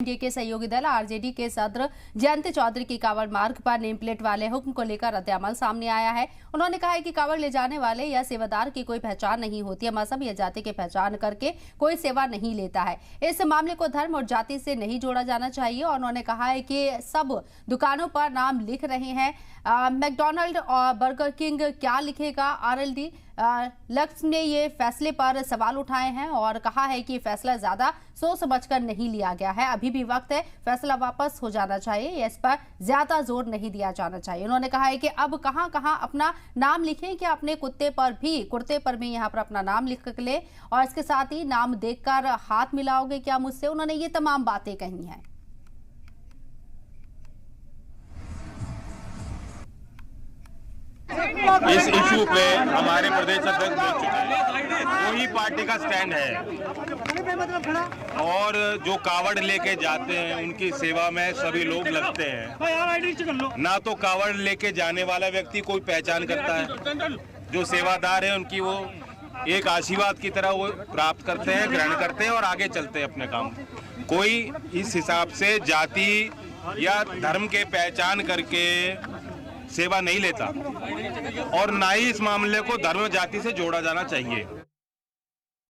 NDA के सहयोगी दल आरजेडी के सदर जयंत चौधरी की कांवड़ मार्ग पर नेम प्लेट वाले हुक्म को लेकर रद्द-ए-अमल सामने आया है। उन्होंने कहा है कि कांवड़ ले जाने वाले या सेवादार की कोई पहचान नहीं होती है। मजहब या जाति की पहचान करके कोई सेवा नहीं लेता है। इस मामले को धर्म और जाति से नहीं जोड़ा जाना चाहिए और उन्होंने कहा है कि सब दुकानों पर नाम लिख रहे हैं। मैकडॉनल्ड और बर्गर किंग क्या लिखेगा? आरएलडी लक्ष्य ने ये फैसले पर सवाल उठाए हैं और कहा है कि फैसला ज्यादा सोच समझकर नहीं लिया गया है। अभी भी वक्त है, फैसला वापस हो जाना चाहिए, इस पर ज्यादा जोर नहीं दिया जाना चाहिए। उन्होंने कहा है कि अब कहां अपना नाम लिखें कि अपने कुर्ते पर भी यहाँ पर अपना नाम लिख ले और इसके साथ ही नाम देखकर हाथ मिलाओगे क्या मुझसे? उन्होंने ये तमाम बातें कही हैं। इस इशू पे हमारे प्रदेश अध्यक्ष बोल चुके हैं, वही पार्टी का स्टैंड है और जो कावड़ लेके जाते हैं उनकी सेवा में सभी लोग लगते हैं। ना तो कावड़ लेके जाने वाला व्यक्ति कोई पहचान करता है, जो सेवादार है उनकी वो एक आशीर्वाद की तरह वो प्राप्त करते हैं, ग्रहण करते हैं और आगे चलते हैं अपने काम। कोई इस हिसाब से जाति या धर्म के पहचान करके सेवा नहीं लेता और ना ही इस मामले को धर्म जाति से जोड़ा जाना चाहिए।